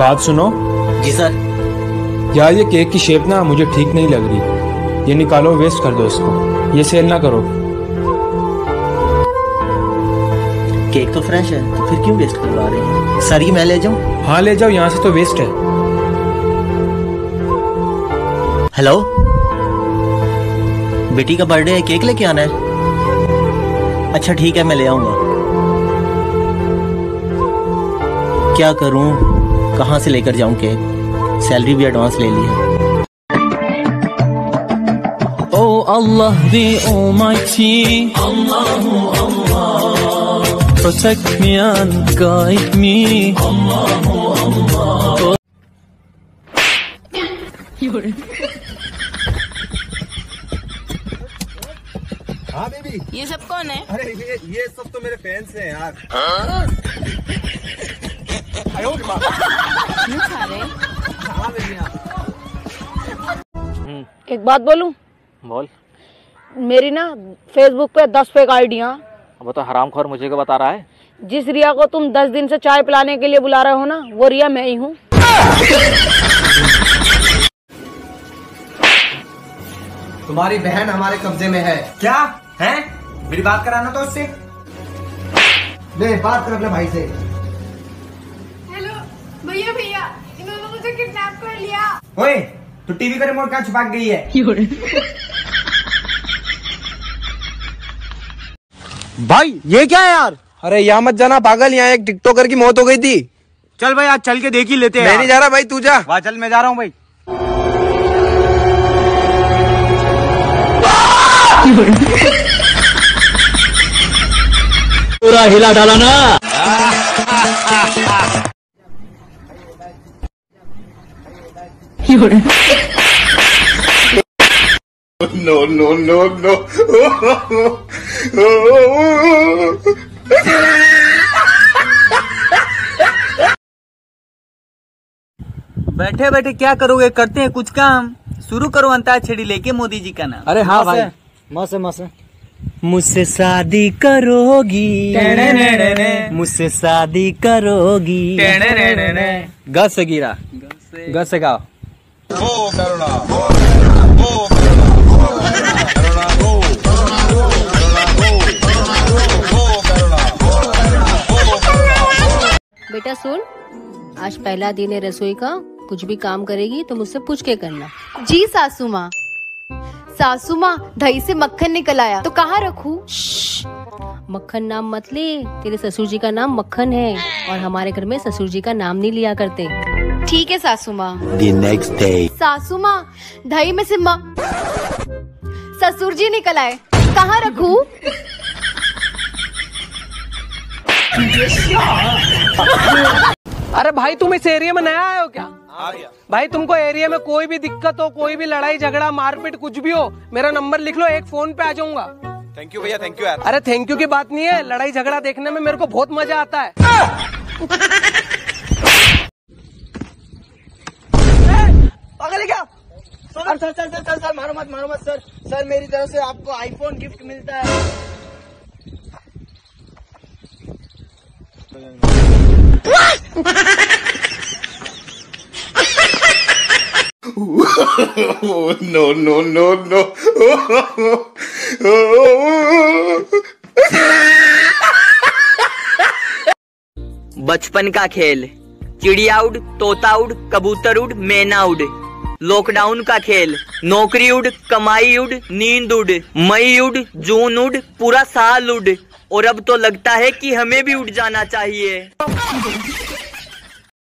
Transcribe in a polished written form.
बात सुनो। जी सर। यार ये केक की शेप ना मुझे ठीक नहीं लग रही, ये निकालो, वेस्ट कर दो इसको, ये सेल ना करो। केक तो फ्रेश है, तो फिर क्यों वेस्ट करवा रहे हैं? सर ये मैं ले जाऊं? हाँ ले जाओ, यहाँ से तो वेस्ट है। हेलो, बेटी का बर्थडे है, केक लेके आना है। अच्छा ठीक है, मैं ले आऊंगा। क्या करूं, कहां से लेकर जाऊं केक? सैलरी भी एडवांस ले ली है। Oh Allah the Almighty, Allahu Allah, protect me and guide me, Allahu Allah. हाँ बेबी, ये सब कौन है? अरे ये सब तो मेरे फैंस हैं यार। क्यों खा रहे? हाँ बेबी हाँ। एक बात बोलूं? बोल। मेरी ना फेसबुक पे 10 फेक आईडियां। वो तो हरामखोर मुझे को बता रहा है। जिस रिया को तुम 10 दिन से चाय पिलाने के लिए बुला रहे हो ना, वो रिया मैं ही हूँ। तुम्हारी बहन हमारे कब्जे में है। क्या है? मेरी बात कराना तो उससे। ले बात कर अपने भाई से। हेलो भैया, भैया इन्होंने मुझे किडनैप कर लिया। ओए, तो टीवी का रिमोट कहाँ छुपा गई है? भाई ये क्या है यार? अरे यहाँ मत जाना पागल, यहाँ एक टिकटॉकर की मौत हो गई थी। चल भाई आज चल के देख ही लेते हैं। मैं नहीं जा रहा भाई, तू जा। वाह चल, मैं जा रहा हूँ भाई। पूरा हिला डाला ना। No no no no. बैठे बैठे क्या करोगे, करते हैं कुछ काम। शुरू करो अंताक्षरी लेके मोदी जी का नाम। अरे हाँ भाई, मौसे मौसे। मुझसे शादी करोगी, मुझसे शादी करोगी। ग से गिरा, ग से गाओ। बेटा सुन, आज पहला दिन है रसोई का, कुछ भी काम करेगी तो मुझसे पूछ के करना। जी सासू माँ। सासू माँ, दही से मक्खन निकल आया, तो कहाँ रखूं? मक्खन नाम मत ले, तेरे ससुर जी का नाम मक्खन है और हमारे घर में ससुर जी का नाम नहीं लिया करते। ठीक है सासू माँ। The next day. सासू माँ, दही में से ससुर जी निकल आए, कहाँ रखूं? अरे भाई तुम इस एरिया में नया आए हो क्या? भाई तुमको एरिया में कोई भी दिक्कत हो, कोई भी लड़ाई झगड़ा मारपीट कुछ भी हो, मेरा नंबर लिख लो, एक फोन पे आ जाऊंगा। थैंक यू भैया, थैंक यू यार। अरे थैंक यू की बात नहीं है, लड़ाई झगड़ा देखने में मेरे को बहुत मजा आता है। पागल है क्या? Sir sir sir sir sir मारो मत सर। सर मेरी तरफ से आपको आईफोन गिफ्ट मिलता है। No no no no. बचपन का खेल, चिड़िया उड़, तोता उड़, कबूतर उड़, मैना उड़। लॉकडाउन का खेल, नौकरी उड़, कमाई उड़, नींद उड़, मई उड़, जून उड़, पूरा साल उड़। और अब तो लगता है कि हमें भी उड़ जाना चाहिए।